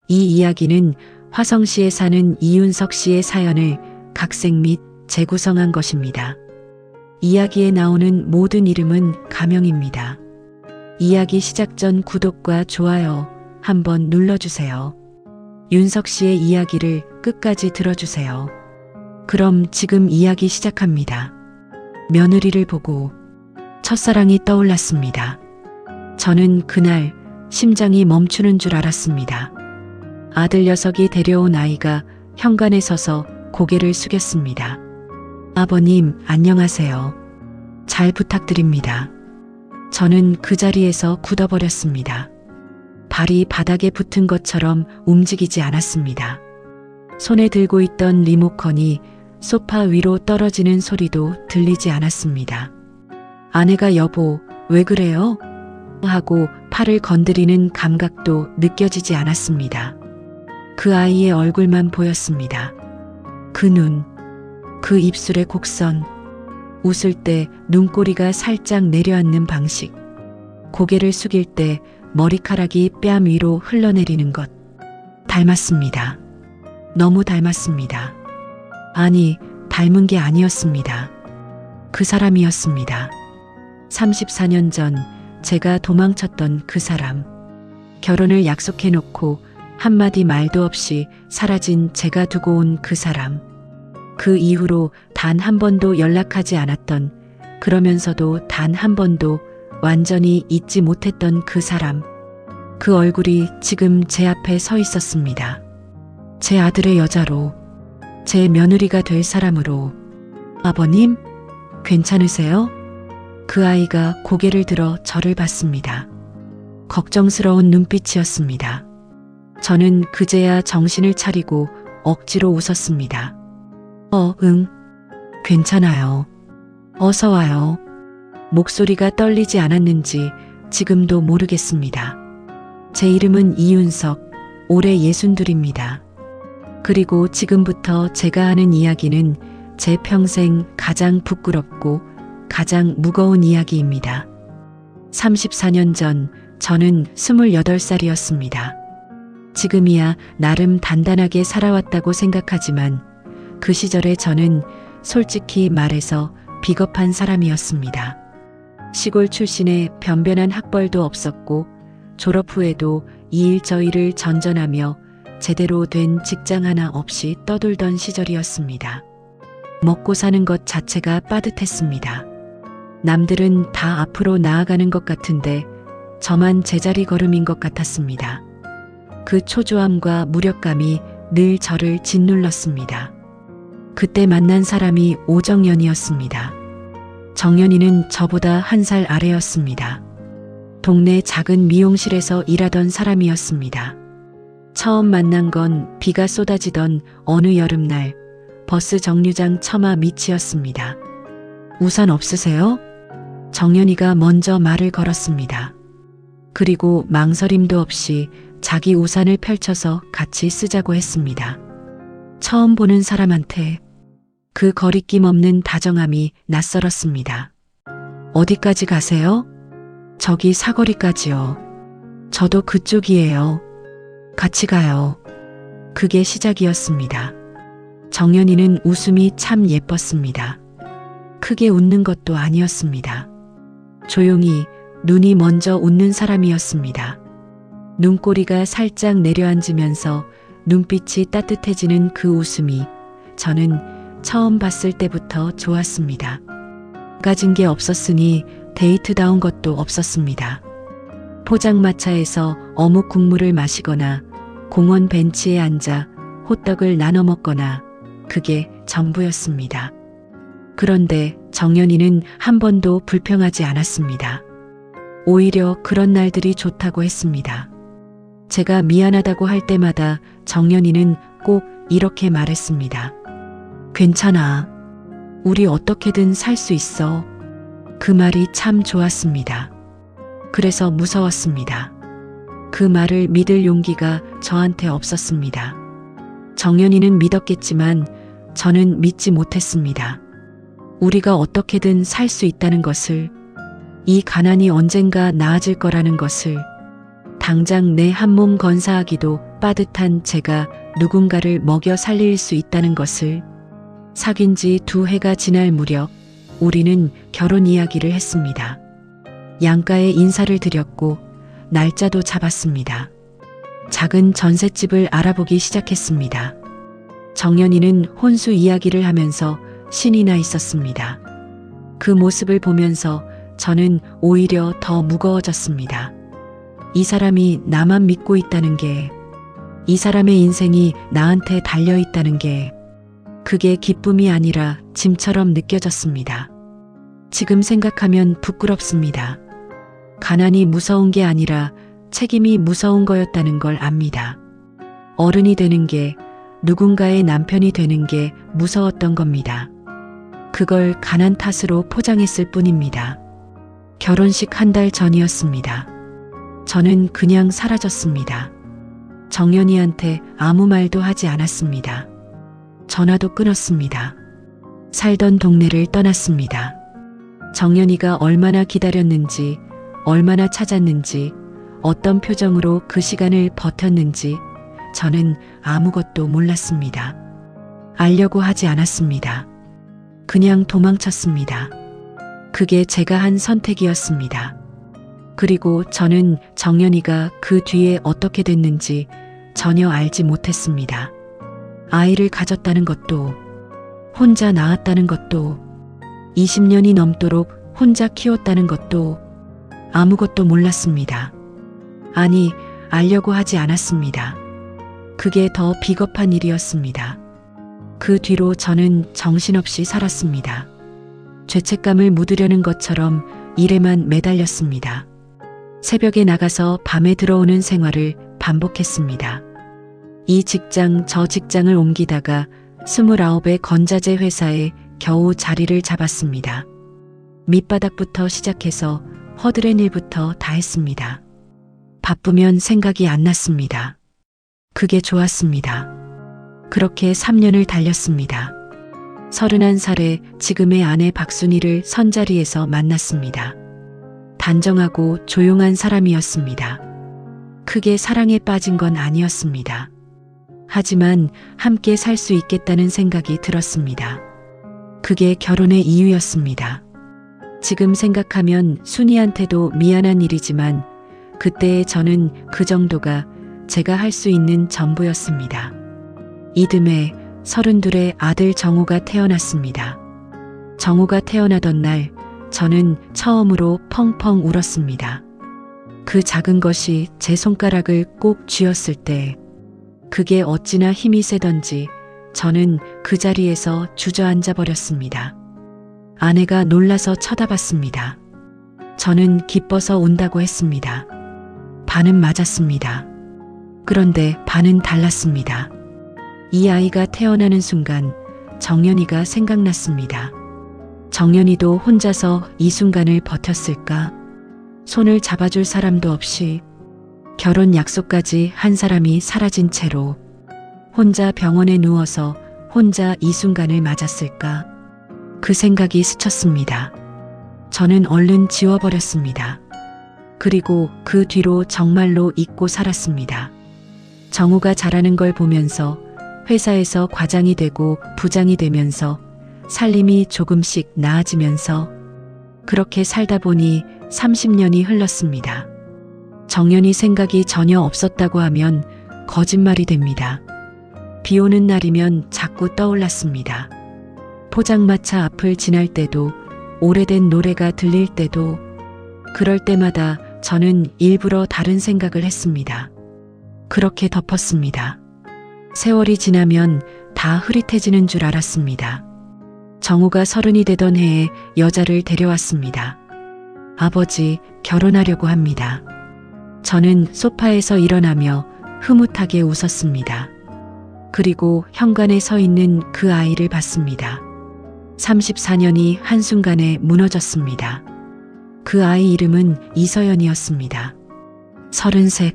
이 이야기는 화성시에 사는 이윤석 씨의 사연을 각색 및 재구성한 것입니다. 이야기에 나오는 모든 이름은 가명입니다. 이야기 시작 전 구독과 좋아요 한번 눌러주세요. 윤석 씨의 이야기를 끝까지 들어주세요. 그럼 지금 이야기 시작합니다. 며느리를 보고 첫사랑이 떠올랐습니다. 저는 그날 심장이 멈추는 줄 알았습니다. 아들 녀석이 데려온 아이가 현관에 서서 고개를 숙였습니다. 아버님, 안녕하세요. 잘 부탁드립니다. 저는 그 자리에서 굳어버렸습니다. 발이 바닥에 붙은 것처럼 움직이지 않았습니다. 손에 들고 있던 리모컨이 소파 위로 떨어지는 소리도 들리지 않았습니다. 아내가 여보, 왜 그래요? 하고 팔을 건드리는 감각도 느껴지지 않았습니다. 그 아이의 얼굴만 보였습니다. 그 눈, 그 입술의 곡선, 웃을 때 눈꼬리가 살짝 내려앉는 방식, 고개를 숙일 때 머리카락이 뺨 위로 흘러내리는 것. 닮았습니다. 너무 닮았습니다. 아니, 닮은 게 아니었습니다. 그 사람이었습니다. 34년 전 제가 도망쳤던 그 사람. 결혼을 약속해놓고 한마디 말도 없이 사라진 제가 두고 온 그 사람. 그 이후로 단 한 번도 연락하지 않았던, 그러면서도 단 한 번도 완전히 잊지 못했던 그 사람. 그 얼굴이 지금 제 앞에 서 있었습니다. 제 아들의 여자로, 제 며느리가 될 사람으로. 아버님, 괜찮으세요? 그 아이가 고개를 들어 저를 봤습니다. 걱정스러운 눈빛이었습니다. 저는 그제야 정신을 차리고 억지로 웃었습니다. 응, 괜찮아요. 어서 와요. 목소리가 떨리지 않았는지 지금도 모르겠습니다. 제 이름은 이윤석, 올해 62입니다. 그리고 지금부터 제가 하는 이야기는 제 평생 가장 부끄럽고 가장 무거운 이야기입니다. 34년 전 저는 28살이었습니다. 지금이야 나름 단단하게 살아왔다고 생각하지만 그 시절에 저는 솔직히 말해서 비겁한 사람이었습니다. 시골 출신에 변변한 학벌도 없었고 졸업 후에도 이 일 저 일을 전전하며 제대로 된 직장 하나 없이 떠돌던 시절이었습니다. 먹고 사는 것 자체가 빠듯했습니다. 남들은 다 앞으로 나아가는 것 같은데 저만 제자리 걸음인 것 같았습니다. 그 초조함과 무력감이 늘 저를 짓눌렀습니다. 그때 만난 사람이 오정연이었습니다. 정연이는 저보다 1살 아래였습니다. 동네 작은 미용실에서 일하던 사람이었습니다. 처음 만난 건 비가 쏟아지던 어느 여름날 버스 정류장 처마 밑이었습니다. 우산 없으세요? 정연이가 먼저 말을 걸었습니다. 그리고 망설임도 없이 자기 우산을 펼쳐서 같이 쓰자고 했습니다. 처음 보는 사람한테 그 거리낌 없는 다정함이 낯설었습니다. 어디까지 가세요? 저기 사거리까지요. 저도 그쪽이에요. 같이 가요. 그게 시작이었습니다. 정연이는 웃음이 참 예뻤습니다. 크게 웃는 것도 아니었습니다. 조용히 눈이 먼저 웃는 사람이었습니다. 눈꼬리가 살짝 내려앉으면서 눈빛이 따뜻해지는 그 웃음이 저는 처음 봤을 때부터 좋았습니다. 가진 게 없었으니 데이트다운 것도 없었습니다. 포장마차에서 어묵 국물을 마시거나 공원 벤치에 앉아 호떡을 나눠 먹거나 그게 전부였습니다. 그런데 정연이는 한 번도 불평하지 않았습니다. 오히려 그런 날들이 좋다고 했습니다. 제가 미안하다고 할 때마다 정연이는 꼭 이렇게 말했습니다. 괜찮아. 우리 어떻게든 살 수 있어. 그 말이 참 좋았습니다. 그래서 무서웠습니다. 그 말을 믿을 용기가 저한테 없었습니다. 정연이는 믿었겠지만 저는 믿지 못했습니다. 우리가 어떻게든 살 수 있다는 것을, 이 가난이 언젠가 나아질 거라는 것을, 당장 내 한 몸 건사하기도 빠듯한 제가 누군가를 먹여 살릴 수 있다는 것을. 사귄 지 2해가 지날 무렵 우리는 결혼 이야기를 했습니다. 양가에 인사를 드렸고 날짜도 잡았습니다. 작은 전셋집을 알아보기 시작했습니다. 정연이는 혼수 이야기를 하면서 신이 나 있었습니다. 그 모습을 보면서 저는 오히려 더 무거워졌습니다. 이 사람이 나만 믿고 있다는 게, 이 사람의 인생이 나한테 달려 있다는 게, 그게 기쁨이 아니라 짐처럼 느껴졌습니다. 지금 생각하면 부끄럽습니다. 가난이 무서운 게 아니라 책임이 무서운 거였다는 걸 압니다. 어른이 되는 게, 누군가의 남편이 되는 게 무서웠던 겁니다. 그걸 가난 탓으로 포장했을 뿐입니다. 결혼식 1달 전이었습니다. 저는 그냥 사라졌습니다. 정연이한테 아무 말도 하지 않았습니다. 전화도 끊었습니다. 살던 동네를 떠났습니다. 정연이가 얼마나 기다렸는지, 얼마나 찾았는지, 어떤 표정으로 그 시간을 버텼는지 저는 아무것도 몰랐습니다. 알려고 하지 않았습니다. 그냥 도망쳤습니다. 그게 제가 한 선택이었습니다. 그리고 저는 정연이가 그 뒤에 어떻게 됐는지 전혀 알지 못했습니다. 아이를 가졌다는 것도, 혼자 낳았다는 것도, 20년이 넘도록 혼자 키웠다는 것도 아무것도 몰랐습니다. 아니, 알려고 하지 않았습니다. 그게 더 비겁한 일이었습니다. 그 뒤로 저는 정신없이 살았습니다. 죄책감을 묻으려는 것처럼 일에만 매달렸습니다. 새벽에 나가서 밤에 들어오는 생활을 반복했습니다. 이 직장 저 직장을 옮기다가 29의 건자재 회사에 겨우 자리를 잡았습니다. 밑바닥부터 시작해서 허드렛 일부터 다 했습니다. 바쁘면 생각이 안 났습니다. 그게 좋았습니다. 그렇게 3년을 달렸습니다. 31살에 지금의 아내 박순희를 선자리에서 만났습니다. 단정하고 조용한 사람이었습니다. 크게 사랑에 빠진 건 아니었습니다. 하지만 함께 살 수 있겠다는 생각이 들었습니다. 그게 결혼의 이유였습니다. 지금 생각하면 순이한테도 미안한 일이지만 그때의 저는 그 정도가 제가 할 수 있는 전부였습니다. 이듬해 32의 아들 정우가 태어났습니다. 정우가 태어나던 날 저는 처음으로 펑펑 울었습니다. 그 작은 것이 제 손가락을 꼭 쥐었을 때 그게 어찌나 힘이 세던지 저는 그 자리에서 주저앉아 버렸습니다. 아내가 놀라서 쳐다봤습니다. 저는 기뻐서 운다고 했습니다. 반은 맞았습니다. 그런데 반은 달랐습니다. 이 아이가 태어나는 순간 정연이가 생각났습니다. 정연이도 혼자서 이 순간을 버텼을까? 손을 잡아줄 사람도 없이 결혼 약속까지 한 사람이 사라진 채로 혼자 병원에 누워서 혼자 이 순간을 맞았을까? 그 생각이 스쳤습니다. 저는 얼른 지워버렸습니다. 그리고 그 뒤로 정말로 잊고 살았습니다. 정우가 자라는 걸 보면서 회사에서 과장이 되고 부장이 되면서 살림이 조금씩 나아지면서 그렇게 살다 보니 30년이 흘렀습니다. 정연이 생각이 전혀 없었다고 하면 거짓말이 됩니다. 비 오는 날이면 자꾸 떠올랐습니다. 포장마차 앞을 지날 때도, 오래된 노래가 들릴 때도, 그럴 때마다 저는 일부러 다른 생각을 했습니다. 그렇게 덮었습니다. 세월이 지나면 다 흐릿해지는 줄 알았습니다. 정우가 30이 되던 해에 여자를 데려왔습니다. 아버지, 결혼하려고 합니다. 저는 소파에서 일어나며 흐뭇하게 웃었습니다. 그리고 현관에 서 있는 그 아이를 봤습니다. 34년이 한순간에 무너졌습니다. 그 아이 이름은 이서연이었습니다. 33,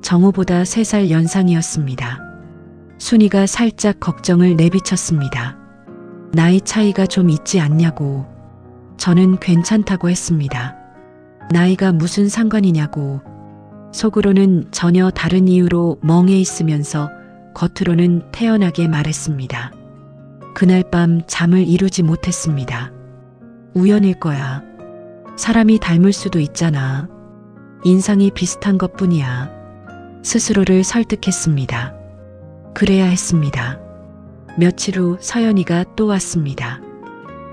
정우보다 3살 연상이었습니다. 순이가 살짝 걱정을 내비쳤습니다. 나이 차이가 좀 있지 않냐고. 저는 괜찮다고 했습니다. 나이가 무슨 상관이냐고. 속으로는 전혀 다른 이유로 멍해 있으면서 겉으로는 태연하게 말했습니다. 그날 밤 잠을 이루지 못했습니다. 우연일 거야. 사람이 닮을 수도 있잖아. 인상이 비슷한 것뿐이야. 스스로를 설득했습니다. 그래야 했습니다. 며칠 후 서연이가 또 왔습니다.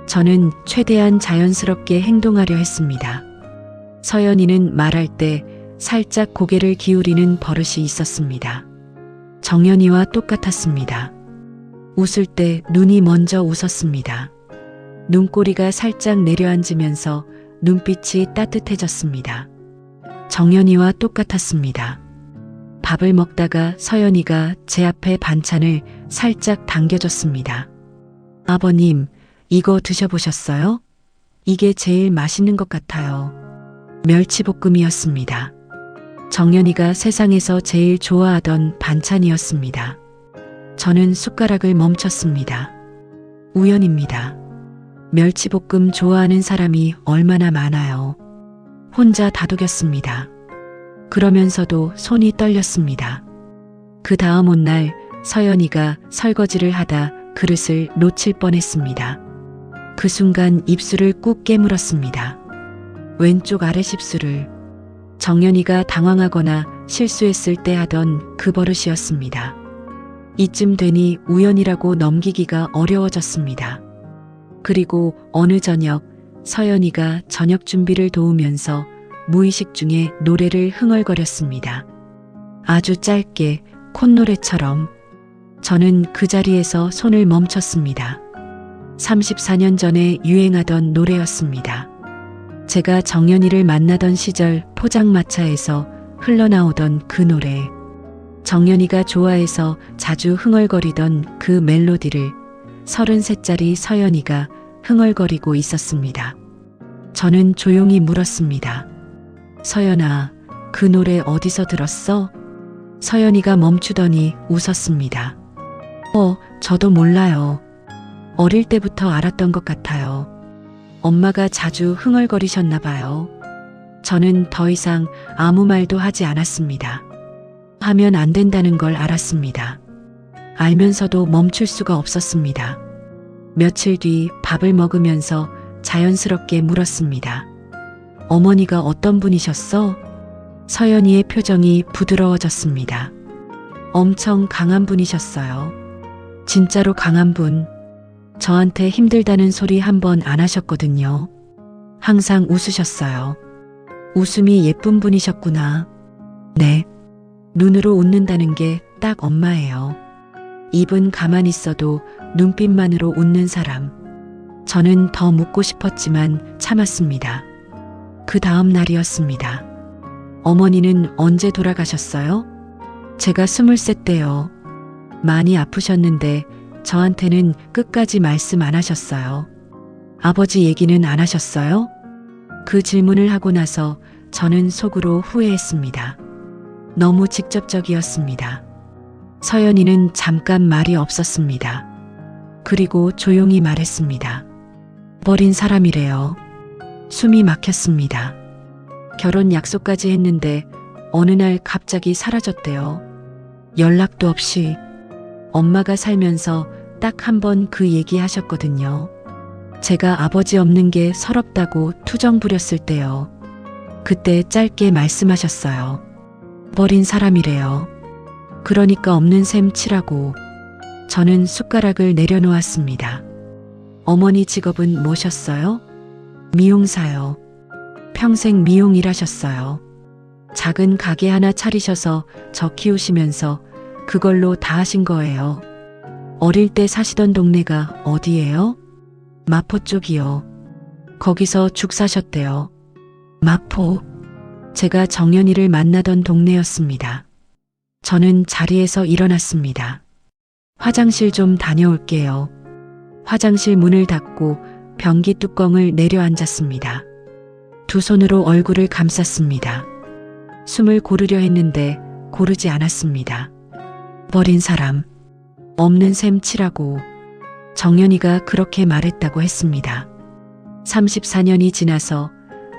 저는 최대한 자연스럽게 행동하려 했습니다. 서연이는 말할 때 살짝 고개를 기울이는 버릇이 있었습니다. 정연이와 똑같았습니다. 웃을 때 눈이 먼저 웃었습니다. 눈꼬리가 살짝 내려앉으면서 눈빛이 따뜻해졌습니다. 정연이와 똑같았습니다. 밥을 먹다가 서연이가 제 앞에 반찬을 살짝 당겨줬습니다. 아버님, 이거 드셔보셨어요? 이게 제일 맛있는 것 같아요. 멸치볶음이었습니다. 정연이가 세상에서 제일 좋아하던 반찬이었습니다. 저는 숟가락을 멈췄습니다. 우연입니다. 멸치볶음 좋아하는 사람이 얼마나 많아요. 혼자 다독였습니다. 그러면서도 손이 떨렸습니다. 그 다음 온 날 서연이가 설거지를 하다 그릇을 놓칠 뻔했습니다. 그 순간 입술을 꾹 깨물었습니다. 왼쪽 아랫입술을. 정연이가 당황하거나 실수했을 때 하던 그 버릇이었습니다. 이쯤 되니 우연이라고 넘기기가 어려워졌습니다. 그리고 어느 저녁 서연이가 저녁 준비를 도우면서 무의식 중에 노래를 흥얼거렸습니다. 아주 짧게 콧노래처럼. 저는 그 자리에서 손을 멈췄습니다. 34년 전에 유행하던 노래였습니다. 제가 정연이를 만나던 시절 포장마차에서 흘러나오던 그 노래. 정연이가 좋아해서 자주 흥얼거리던 그 멜로디를 33살짜리 서연이가 흥얼거리고 있었습니다. 저는 조용히 물었습니다. 서연아, 그 노래 어디서 들었어? 서연이가 멈추더니 웃었습니다. 저도 몰라요. 어릴 때부터 알았던 것 같아요. 엄마가 자주 흥얼거리셨나 봐요. 저는 더 이상 아무 말도 하지 않았습니다. 하면 안 된다는 걸 알았습니다. 알면서도 멈출 수가 없었습니다. 며칠 뒤 밥을 먹으면서 자연스럽게 물었습니다. 어머니가 어떤 분이셨어? 서연이의 표정이 부드러워졌습니다. 엄청 강한 분이셨어요. 진짜로 강한 분. 저한테 힘들다는 소리 한 번 안 하셨거든요. 항상 웃으셨어요. 웃음이 예쁜 분이셨구나. 네. 눈으로 웃는다는 게 딱 엄마예요. 입은 가만히 있어도 눈빛만으로 웃는 사람. 저는 더 묻고 싶었지만 참았습니다. 그 다음 날이었습니다. 어머니는 언제 돌아가셨어요? 제가 23 때요. 많이 아프셨는데 저한테는 끝까지 말씀 안 하셨어요. 아버지 얘기는 안 하셨어요? 그 질문을 하고 나서 저는 속으로 후회했습니다. 너무 직접적이었습니다. 서연이는 잠깐 말이 없었습니다. 그리고 조용히 말했습니다. 버린 사람이래요. 숨이 막혔습니다. 결혼 약속까지 했는데 어느 날 갑자기 사라졌대요. 연락도 없이. 엄마가 살면서 딱 한 번 그 얘기 하셨거든요. 제가 아버지 없는 게 서럽다고 투정 부렸을 때요. 그때 짧게 말씀하셨어요. 버린 사람이래요. 그러니까 없는 셈 치라고. 저는 숟가락을 내려놓았습니다. 어머니 직업은 뭐셨어요? 미용사요. 평생 미용 일하셨어요. 작은 가게 하나 차리셔서 저 키우시면서 그걸로 다 하신 거예요. 어릴 때 사시던 동네가 어디예요? 마포 쪽이요. 거기서 죽 사셨대요. 마포. 제가 정연이를 만나던 동네였습니다. 저는 자리에서 일어났습니다. 화장실 좀 다녀올게요. 화장실 문을 닫고 변기 뚜껑을 내려앉았습니다. 두 손으로 얼굴을 감쌌습니다. 숨을 고르려 했는데 고르지 않았습니다. 버린 사람. 없는 셈 치라고. 정연이가 그렇게 말했다고 했습니다. 34년이 지나서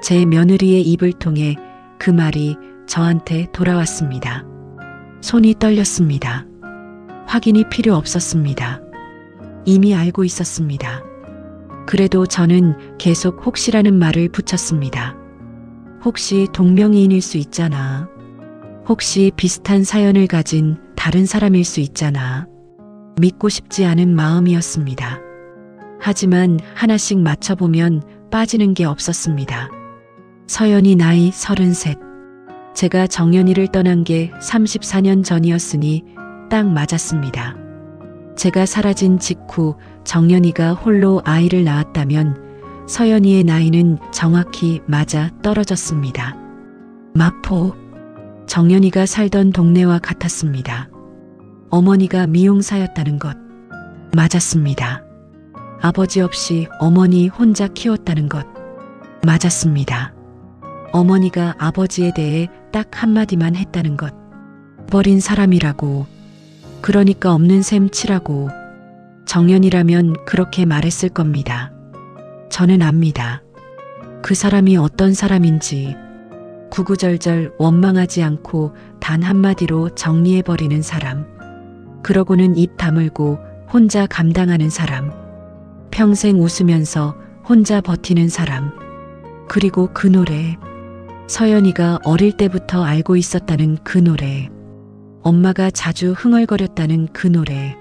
제 며느리의 입을 통해 그 말이 저한테 돌아왔습니다. 손이 떨렸습니다. 확인이 필요 없었습니다. 이미 알고 있었습니다. 그래도 저는 계속 혹시라는 말을 붙였습니다. 혹시 동명이인일 수 있잖아. 혹시 비슷한 사연을 가진 다른 사람일 수 있잖아. 믿고 싶지 않은 마음이었습니다. 하지만 하나씩 맞춰보면 빠지는 게 없었습니다. 서연이 나이 33. 제가 정연이를 떠난 게 34년 전이었으니 딱 맞았습니다. 제가 사라진 직후 정연이가 홀로 아이를 낳았다면 서연이의 나이는 정확히 맞아 떨어졌습니다. 마포. 정연이가 살던 동네와 같았습니다. 어머니가 미용사였다는 것. 맞았습니다. 아버지 없이 어머니 혼자 키웠다는 것. 맞았습니다. 어머니가 아버지에 대해 딱 한마디만 했다는 것. 버린 사람이라고. 그러니까 없는 셈 치라고. 정연이라면 그렇게 말했을 겁니다. 저는 압니다. 그 사람이 어떤 사람인지. 구구절절 원망하지 않고 단 한마디로 정리해버리는 사람. 그러고는 입 다물고 혼자 감당하는 사람. 평생 웃으면서 혼자 버티는 사람. 그리고 그 노래. 서연이가 어릴 때부터 알고 있었다는 그 노래. 엄마가 자주 흥얼거렸다는 그 노래.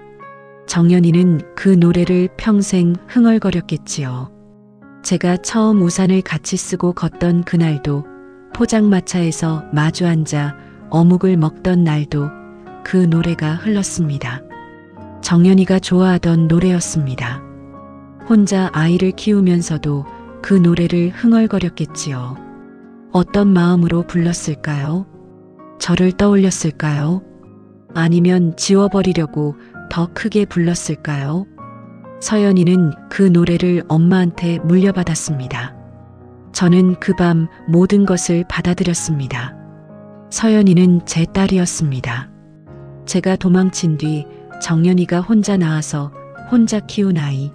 정연이는 그 노래를 평생 흥얼거렸겠지요. 제가 처음 우산을 같이 쓰고 걷던 그날도, 포장마차에서 마주 앉아 어묵을 먹던 날도 그 노래가 흘렀습니다. 정연이가 좋아하던 노래였습니다. 혼자 아이를 키우면서도 그 노래를 흥얼거렸겠지요. 어떤 마음으로 불렀을까요? 저를 떠올렸을까요? 아니면 지워버리려고 더 크게 불렀을까요? 서연이는 그 노래를 엄마한테 물려받았습니다. 저는 그 밤 모든 것을 받아들였습니다. 서연이는 제 딸이었습니다. 제가 도망친 뒤 정연이가 혼자 낳아서 혼자 키운 아이.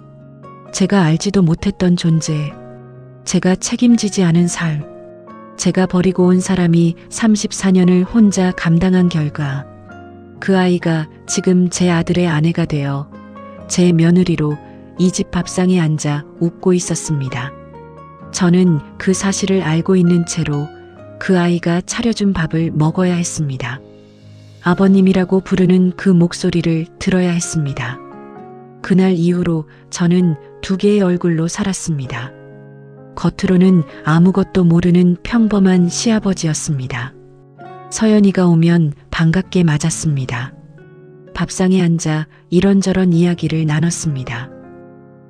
제가 알지도 못했던 존재. 제가 책임지지 않은 삶. 제가 버리고 온 사람이 34년을 혼자 감당한 결과 그 아이가 지금 제 아들의 아내가 되어 제 며느리로 이 집 밥상에 앉아 웃고 있었습니다. 저는 그 사실을 알고 있는 채로 그 아이가 차려준 밥을 먹어야 했습니다. 아버님이라고 부르는 그 목소리를 들어야 했습니다. 그날 이후로 저는 두 개의 얼굴로 살았습니다. 겉으로는 아무것도 모르는 평범한 시아버지였습니다. 서연이가 오면 반갑게 맞았습니다. 밥상에 앉아 이런저런 이야기를 나눴습니다.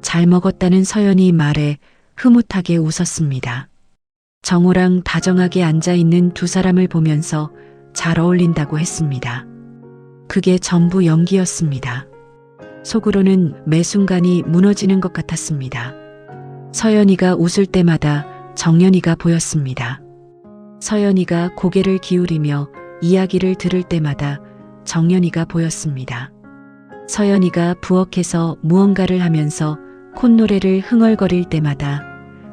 잘 먹었다는 서연이 말에 흐뭇하게 웃었습니다. 정호랑 다정하게 앉아있는 두 사람을 보면서 잘 어울린다고 했습니다. 그게 전부 연기였습니다. 속으로는 매 순간이 무너지는 것 같았습니다. 서연이가 웃을 때마다 정연이가 보였습니다. 서연이가 고개를 기울이며 이야기를 들을 때마다 정연이가 보였습니다. 서연이가 부엌에서 무언가를 하면서 콧노래를 흥얼거릴 때마다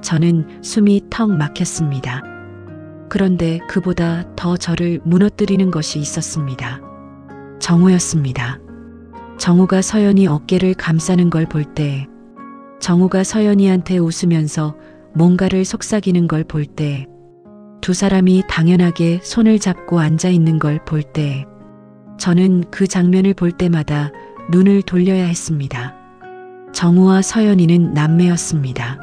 저는 숨이 턱 막혔습니다. 그런데 그보다 더 저를 무너뜨리는 것이 있었습니다. 정우였습니다. 정우가 서연이 어깨를 감싸는 걸 볼 때, 정우가 서연이한테 웃으면서 뭔가를 속삭이는 걸 볼 때, 두 사람이 당연하게 손을 잡고 앉아 있는 걸 볼 때, 저는 그 장면을 볼 때마다 눈을 돌려야 했습니다. 정우와 서연이는 남매였습니다.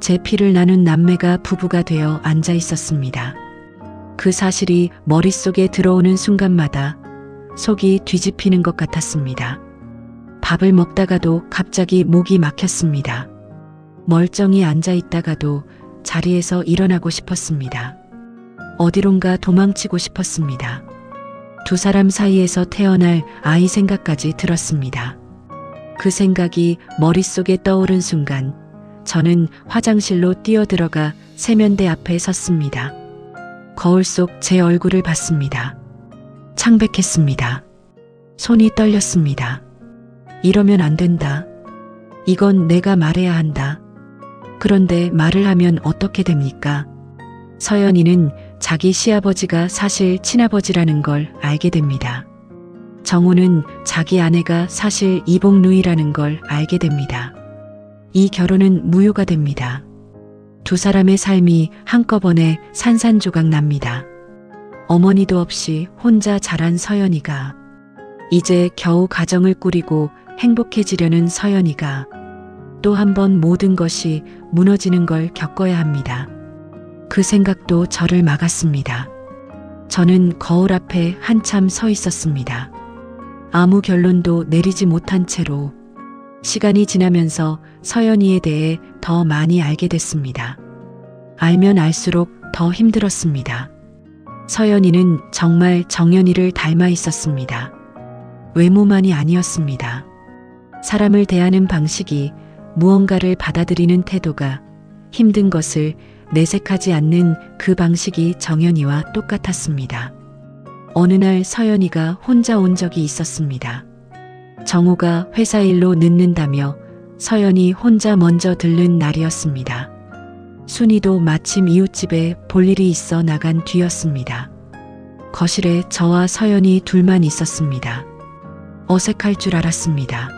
제 피를 나눈 남매가 부부가 되어 앉아 있었습니다. 그 사실이 머릿속에 들어오는 순간마다 속이 뒤집히는 것 같았습니다. 밥을 먹다가도 갑자기 목이 막혔습니다. 멀쩡히 앉아 있다가도 자리에서 일어나고 싶었습니다. 어디론가 도망치고 싶었습니다. 두 사람 사이에서 태어날 아이 생각까지 들었습니다. 그 생각이 머릿속에 떠오른 순간 저는 화장실로 뛰어들어가 세면대 앞에 섰습니다. 거울 속 제 얼굴을 봤습니다. 창백했습니다. 손이 떨렸습니다. 이러면 안 된다. 이건 내가 말해야 한다. 그런데 말을 하면 어떻게 됩니까? 서연이는 자기 시아버지가 사실 친아버지라는 걸 알게 됩니다. 정우는 자기 아내가 사실 이복루이라는 걸 알게 됩니다. 이 결혼은 무효가 됩니다. 두 사람의 삶이 한꺼번에 산산조각 납니다. 어머니도 없이 혼자 자란 서연이가 이제 겨우 가정을 꾸리고 행복해지려는 서연이가 또 한 번 모든 것이 무너지는 걸 겪어야 합니다. 그 생각도 저를 막았습니다. 저는 거울 앞에 한참 서 있었습니다. 아무 결론도 내리지 못한 채로 시간이 지나면서 서연이에 대해 더 많이 알게 됐습니다. 알면 알수록 더 힘들었습니다. 서연이는 정말 정연이를 닮아 있었습니다. 외모만이 아니었습니다. 사람을 대하는 방식이, 무언가를 받아들이는 태도가, 힘든 것을 내색하지 않는 그 방식이 정연이와 똑같았습니다. 어느 날 서연이가 혼자 온 적이 있었습니다. 정우가 회사 일로 늦는다며 서연이 혼자 먼저 들른 날이었습니다. 순이도 마침 이웃집에 볼 일이 있어 나간 뒤였습니다. 거실에 저와 서연이 둘만 있었습니다. 어색할 줄 알았습니다.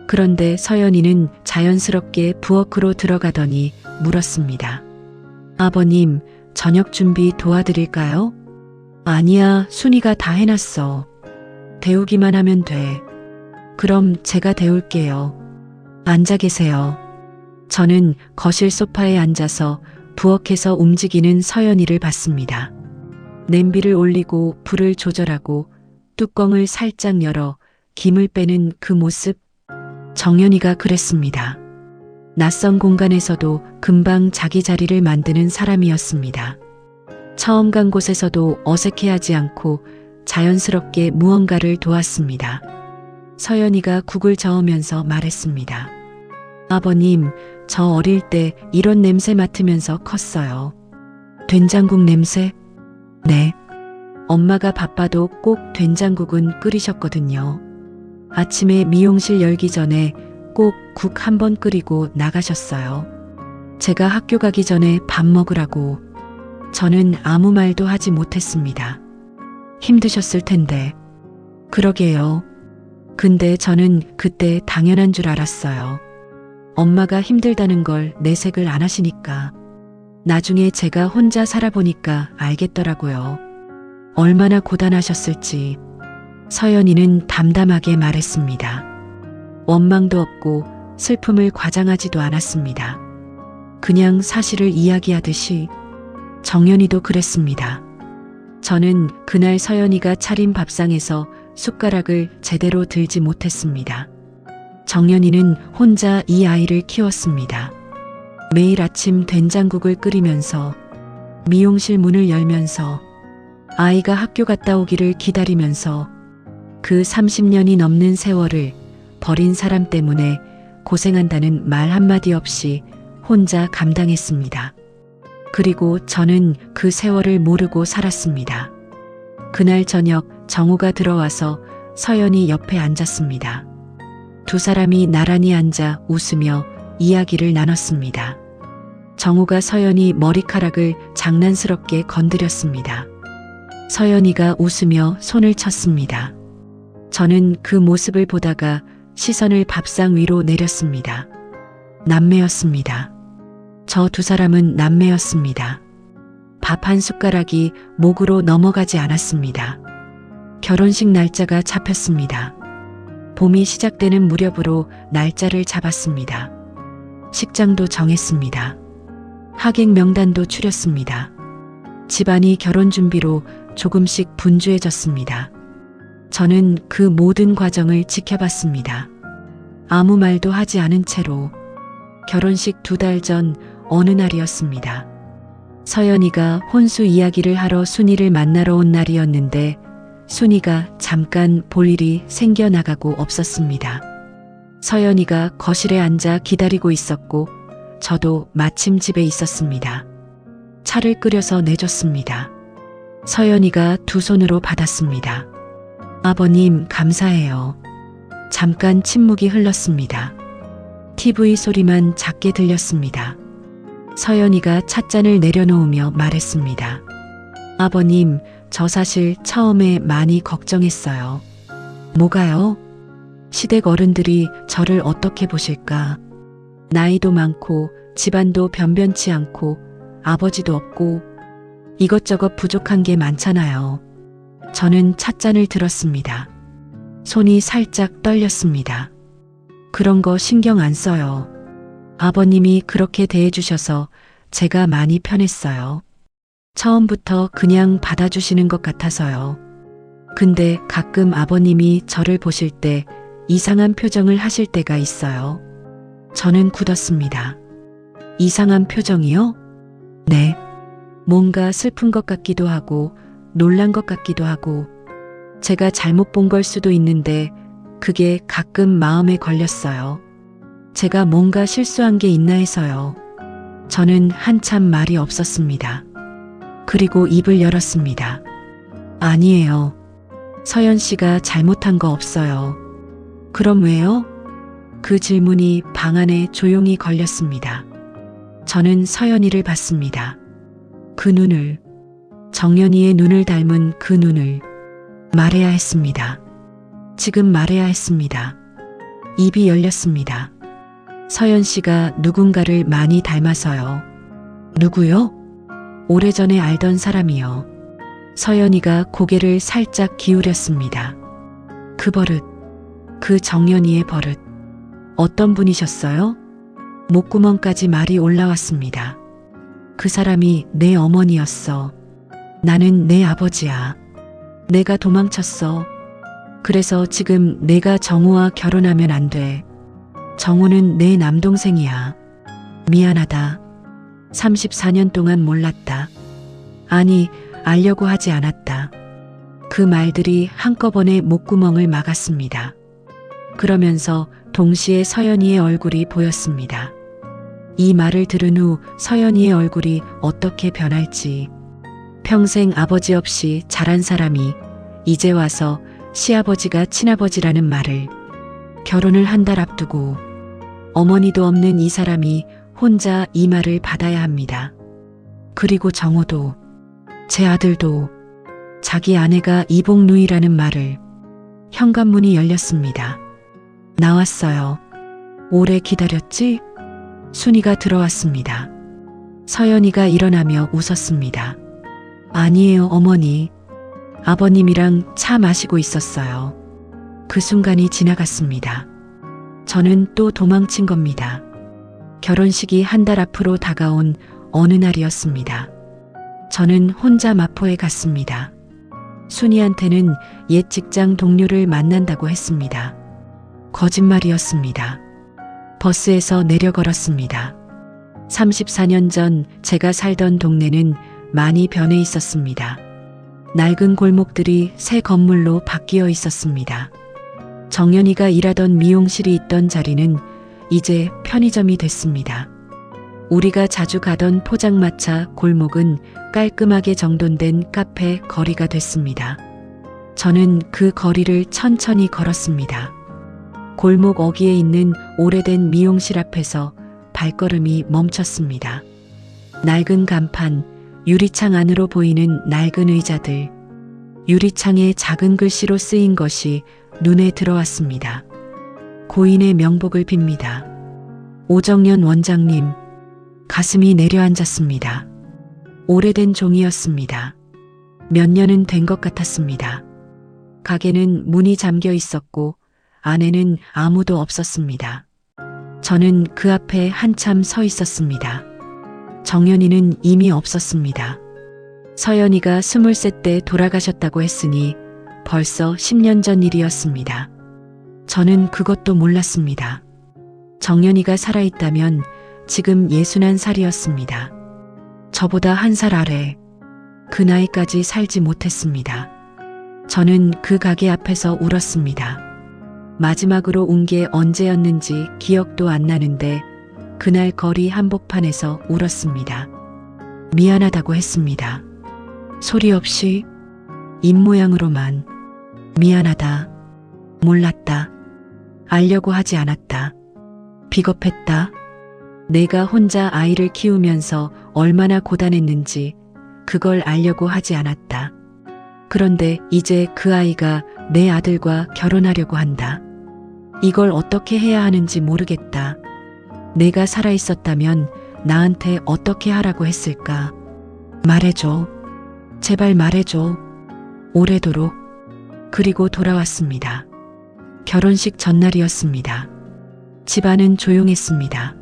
그런데 서연이는 자연스럽게 부엌으로 들어가더니 물었습니다. 아버님, 저녁 준비 도와드릴까요? 아니야, 순이가 다 해놨어. 데우기만 하면 돼. 그럼 제가 데울게요. 앉아 계세요. 저는 거실 소파에 앉아서 부엌에서 움직이는 서연이를 봤습니다. 냄비를 올리고 불을 조절하고 뚜껑을 살짝 열어 김을 빼는 그 모습, 정연이가 그랬습니다. 낯선 공간에서도 금방 자기 자리를 만드는 사람이었습니다. 처음 간 곳에서도 어색해하지 않고 자연스럽게 무언가를 도왔습니다. 서연이가 국을 저으면서 말했습니다. 아버님, 저 어릴 때 이런 냄새 맡으면서 컸어요. 된장국 냄새? 네. 엄마가 바빠도 꼭 된장국은 끓이셨거든요. 아침에 미용실 열기 전에 꼭 국 한 번 끓이고 나가셨어요. 제가 학교 가기 전에 밥 먹으라고. 저는 아무 말도 하지 못했습니다. 힘드셨을 텐데. 그러게요. 근데 저는 그때 당연한 줄 알았어요. 엄마가 힘들다는 걸 내색을 안 하시니까. 나중에 제가 혼자 살아보니까 알겠더라고요. 얼마나 고단하셨을지. 서연이는 담담하게 말했습니다. 원망도 없고 슬픔을 과장하지도 않았습니다. 그냥 사실을 이야기하듯이. 정연이도 그랬습니다. 저는 그날 서연이가 차린 밥상에서 숟가락을 제대로 들지 못했습니다. 정연이는 혼자 이 아이를 키웠습니다. 매일 아침 된장국을 끓이면서, 미용실 문을 열면서, 아이가 학교 갔다 오기를 기다리면서 그 30년이 넘는 세월을 버린 사람 때문에 고생한다는 말 한마디 없이 혼자 감당했습니다. 그리고 저는 그 세월을 모르고 살았습니다. 그날 저녁 정우가 들어와서 서연이 옆에 앉았습니다. 두 사람이 나란히 앉아 웃으며 이야기를 나눴습니다. 정우가 서연이 머리카락을 장난스럽게 건드렸습니다. 서연이가 웃으며 손을 쳤습니다. 저는 그 모습을 보다가 시선을 밥상 위로 내렸습니다. 남매였습니다. 저 두 사람은 남매였습니다. 밥 한 숟가락이 목으로 넘어가지 않았습니다. 결혼식 날짜가 잡혔습니다. 봄이 시작되는 무렵으로 날짜를 잡았습니다. 식장도 정했습니다. 하객 명단도 추렸습니다. 집안이 결혼 준비로 조금씩 분주해졌습니다. 저는 그 모든 과정을 지켜봤습니다. 아무 말도 하지 않은 채로. 결혼식 2달 전 어느 날이었습니다. 서연이가 혼수 이야기를 하러 순이를 만나러 온 날이었는데 순이가 잠깐 볼 일이 생겨나가고 없었습니다. 서연이가 거실에 앉아 기다리고 있었고 저도 마침 집에 있었습니다. 차를 끓여서 내줬습니다. 서연이가 두 손으로 받았습니다. 아버님, 감사해요. 잠깐 침묵이 흘렀습니다. TV 소리만 작게 들렸습니다. 서연이가 찻잔을 내려놓으며 말했습니다. 아버님, 저 사실 처음에 많이 걱정했어요. 뭐가요? 시댁 어른들이 저를 어떻게 보실까? 나이도 많고 집안도 변변치 않고 아버지도 없고 이것저것 부족한 게 많잖아요. 저는 찻잔을 들었습니다. 손이 살짝 떨렸습니다. 그런 거 신경 안 써요. 아버님이 그렇게 대해주셔서 제가 많이 편했어요. 처음부터 그냥 받아주시는 것 같아서요. 근데 가끔 아버님이 저를 보실 때 이상한 표정을 하실 때가 있어요. 저는 굳었습니다. 이상한 표정이요? 네. 뭔가 슬픈 것 같기도 하고 놀란 것 같기도 하고 제가 잘못 본 걸 수도 있는데 그게 가끔 마음에 걸렸어요. 제가 뭔가 실수한 게 있나 해서요. 저는 한참 말이 없었습니다. 그리고 입을 열었습니다. 아니에요. 서연 씨가 잘못한 거 없어요. 그럼 왜요? 그 질문이 방 안에 조용히 걸렸습니다. 저는 서연이를 봤습니다. 그 눈을, 정연이의 눈을 닮은 그 눈을 말해야 했습니다. 지금 말해야 했습니다. 입이 열렸습니다. 서연 씨가 누군가를 많이 닮아서요. 누구요? 오래전에 알던 사람이요. 서연이가 고개를 살짝 기울였습니다. 그 버릇, 그 정연이의 버릇. 어떤 분이셨어요? 목구멍까지 말이 올라왔습니다. 그 사람이 내 어머니였어. 나는 내 아버지야. 내가 도망쳤어. 그래서 지금 내가 정우와 결혼하면 안 돼. 정우는 내 남동생이야. 미안하다. 34년 동안 몰랐다. 아니, 알려고 하지 않았다. 그 말들이 한꺼번에 목구멍을 막았습니다. 그러면서 동시에 서연이의 얼굴이 보였습니다. 이 말을 들은 후 서연이의 얼굴이 어떻게 변할지. 평생 아버지 없이 자란 사람이 이제 와서 시아버지가 친아버지라는 말을, 결혼을 한 달 앞두고 어머니도 없는 이 사람이 혼자 이 말을 받아야 합니다. 그리고 정호도, 제 아들도 자기 아내가 이복누이라는 말을. 현관문이 열렸습니다. 나왔어요. 오래 기다렸지? 순이가 들어왔습니다. 서연이가 일어나며 웃었습니다. 아니에요, 어머니. 아버님이랑 차 마시고 있었어요. 그 순간이 지나갔습니다. 저는 또 도망친 겁니다. 결혼식이 한 달 앞으로 다가온 어느 날이었습니다. 저는 혼자 마포에 갔습니다. 순이한테는 옛 직장 동료를 만난다고 했습니다. 거짓말이었습니다. 버스에서 내려 걸었습니다. 34년 전 제가 살던 동네는 많이 변해 있었습니다. 낡은 골목들이 새 건물로 바뀌어 있었습니다. 정연이가 일하던 미용실이 있던 자리는 이제 편의점이 됐습니다. 우리가 자주 가던 포장마차 골목은 깔끔하게 정돈된 카페 거리가 됐습니다. 저는 그 거리를 천천히 걸었습니다. 골목 어귀에 있는 오래된 미용실 앞에서 발걸음이 멈췄습니다. 낡은 간판, 유리창 안으로 보이는 낡은 의자들, 유리창에 작은 글씨로 쓰인 것이 눈에 들어왔습니다. 고인의 명복을 빕니다. 오정연 원장님. 가슴이 내려앉았습니다. 오래된 종이였습니다. 몇 년은 된 것 같았습니다. 가게는 문이 잠겨 있었고 안에는 아무도 없었습니다. 저는 그 앞에 한참 서 있었습니다. 정연이는 이미 없었습니다. 서연이가 23 때 돌아가셨다고 했으니 벌써 10년 전 일이었습니다. 저는 그것도 몰랐습니다. 정연이가 살아있다면 지금 61살이었습니다. 저보다 한 살 아래, 그 나이까지 살지 못했습니다. 저는 그 가게 앞에서 울었습니다. 마지막으로 운 게 언제였는지 기억도 안 나는데 그날 거리 한복판에서 울었습니다. 미안하다고 했습니다. 소리 없이, 입모양으로만. 미안하다. 몰랐다. 알려고 하지 않았다. 비겁했다. 내가 혼자 아이를 키우면서 얼마나 고단했는지 그걸 알려고 하지 않았다. 그런데 이제 그 아이가 내 아들과 결혼하려고 한다. 이걸 어떻게 해야 하는지 모르겠다. 내가 살아있었다면 나한테 어떻게 하라고 했을까? 말해줘. 제발 말해줘. 오래도록. 그리고 돌아왔습니다. 결혼식 전날이었습니다. 집안은 조용했습니다.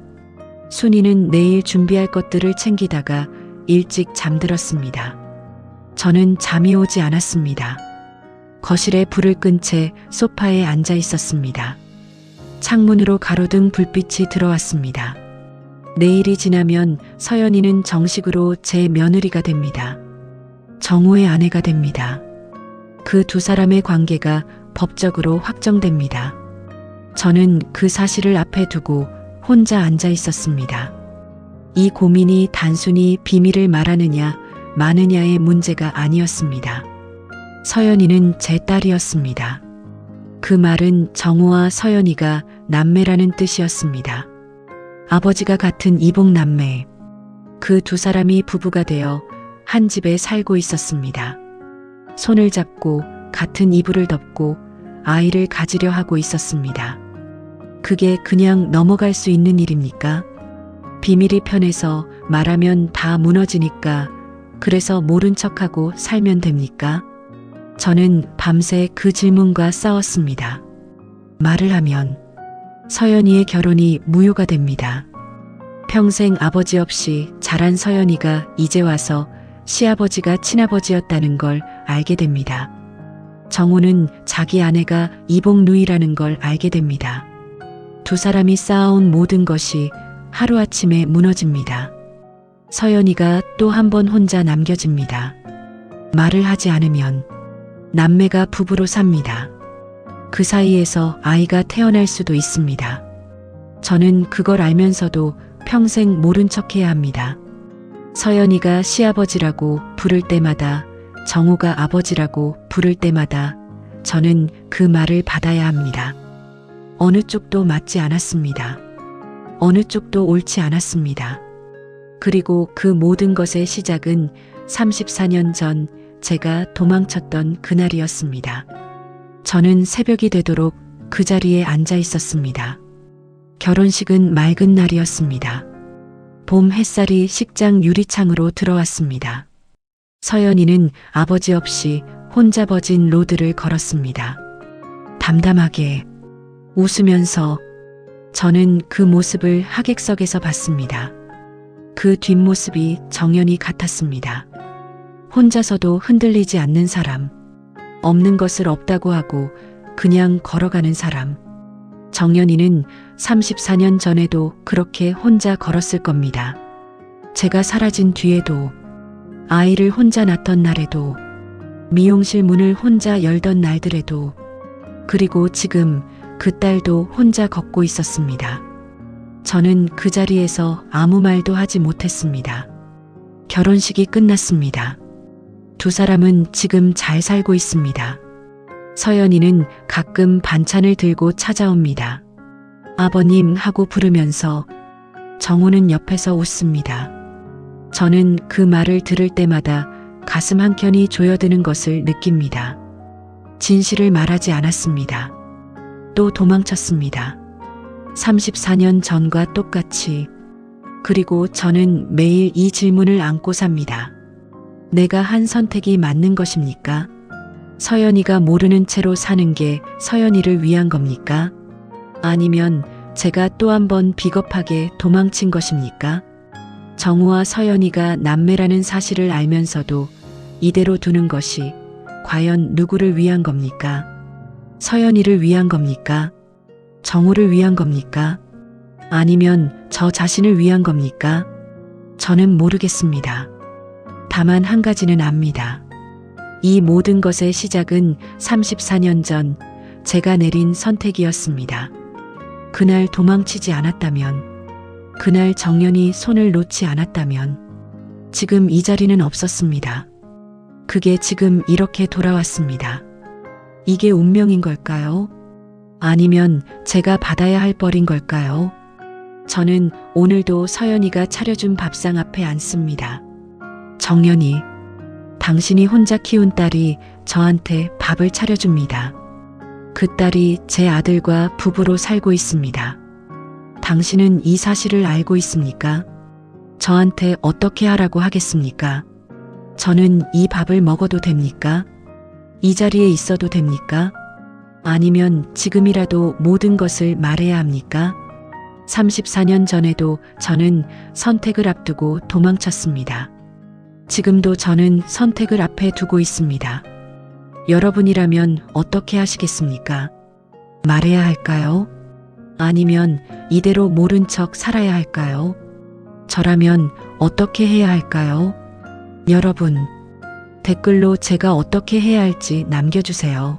순이는 내일 준비할 것들을 챙기다가 일찍 잠들었습니다. 저는 잠이 오지 않았습니다. 거실에 불을 끈 채 소파에 앉아 있었습니다. 창문으로 가로등 불빛이 들어왔습니다. 내일이 지나면 서연이는 정식으로 제 며느리가 됩니다. 정우의 아내가 됩니다. 그 두 사람의 관계가 법적으로 확정됩니다. 저는 그 사실을 앞에 두고 혼자 앉아 있었습니다. 이 고민이 단순히 비밀을 말하느냐 마느냐의 문제가 아니었습니다. 서연이는 제 딸이었습니다. 그 말은 정우와 서연이가 남매라는 뜻이었습니다. 아버지가 같은 이복남매. 그 두 사람이 부부가 되어 한 집에 살고 있었습니다. 손을 잡고 같은 이불을 덮고 아이를 가지려 하고 있었습니다. 그게 그냥 넘어갈 수 있는 일입니까? 비밀이 편해서 말하면 다 무너지니까 그래서 모른 척하고 살면 됩니까? 저는 밤새 그 질문과 싸웠습니다. 말을 하면 서연이의 결혼이 무효가 됩니다. 평생 아버지 없이 자란 서연이가 이제 와서 시아버지가 친아버지였다는 걸 알게 됩니다. 정우는 자기 아내가 이복누이라는 걸 알게 됩니다. 두 사람이 쌓아온 모든 것이 하루아침에 무너집니다. 서연이가 또 한 번 혼자 남겨집니다. 말을 하지 않으면 남매가 부부로 삽니다. 그 사이에서 아이가 태어날 수도 있습니다. 저는 그걸 알면서도 평생 모른 척해야 합니다. 서연이가 시아버지라고 부를 때마다 정우가 아버지라고 부를 때마다 저는 그 말을 받아야 합니다. 어느 쪽도 맞지 않았습니다. 어느 쪽도 옳지 않았습니다. 그리고 그 모든 것의 시작은 34년 전 제가 도망쳤던 그날이었습니다. 저는 새벽이 되도록 그 자리에 앉아 있었습니다. 결혼식은 맑은 날이었습니다. 봄 햇살이 식장 유리창으로 들어왔습니다. 서연이는 아버지 없이 혼자 버진 로드를 걸었습니다. 담담하게 웃으면서 저는 그 모습을 하객석에서 봤습니다. 그 뒷모습이 정연이 같았습니다. 혼자서도 흔들리지 않는 사람, 없는 것을 없다고 하고 그냥 걸어가는 사람. 정연이는 34년 전에도 그렇게 혼자 걸었을 겁니다. 제가 사라진 뒤에도, 아이를 혼자 낳던 날에도, 미용실 문을 혼자 열던 날들에도, 그리고 지금 그 딸도 혼자 걷고 있었습니다. 저는 그 자리에서 아무 말도 하지 못했습니다. 결혼식이 끝났습니다. 두 사람은 지금 잘 살고 있습니다. 서연이는 가끔 반찬을 들고 찾아옵니다. 아버님 하고 부르면서 정우는 옆에서 웃습니다. 저는 그 말을 들을 때마다 가슴 한켠이 조여드는 것을 느낍니다. 진실을 말하지 않았습니다. 또 도망쳤습니다. 34년 전과 똑같이. 그리고 저는 매일 이 질문을 안고 삽니다. 내가 한 선택이 맞는 것입니까? 서연이가 모르는 채로 사는 게 서연이를 위한 겁니까? 아니면 제가 또 한 번 비겁하게 도망친 것입니까? 정우와 서연이가 남매라는 사실을 알면서도 이대로 두는 것이 과연 누구를 위한 겁니까? 서연이를 위한 겁니까? 정우를 위한 겁니까? 아니면 저 자신을 위한 겁니까? 저는 모르겠습니다. 다만 한 가지는 압니다. 이 모든 것의 시작은 34년 전 제가 내린 선택이었습니다. 그날 도망치지 않았다면, 그날 정연이 손을 놓지 않았다면 지금 이 자리는 없었습니다. 그게 지금 이렇게 돌아왔습니다. 이게 운명인 걸까요? 아니면 제가 받아야 할 벌인 걸까요? 저는 오늘도 서연이가 차려준 밥상 앞에 앉습니다. 정연이, 당신이 혼자 키운 딸이 저한테 밥을 차려줍니다. 그 딸이 제 아들과 부부로 살고 있습니다. 당신은 이 사실을 알고 있습니까? 저한테 어떻게 하라고 하겠습니까? 저는 이 밥을 먹어도 됩니까? 이 자리에 있어도 됩니까? 아니면 지금이라도 모든 것을 말해야 합니까? 34년 전에도 저는 선택을 앞두고 도망쳤습니다. 지금도 저는 선택을 앞에 두고 있습니다. 여러분이라면 어떻게 하시겠습니까? 말해야 할까요? 아니면 이대로 모른 척 살아야 할까요? 저라면 어떻게 해야 할까요? 여러분, 댓글로 제가 어떻게 해야 할지 남겨주세요.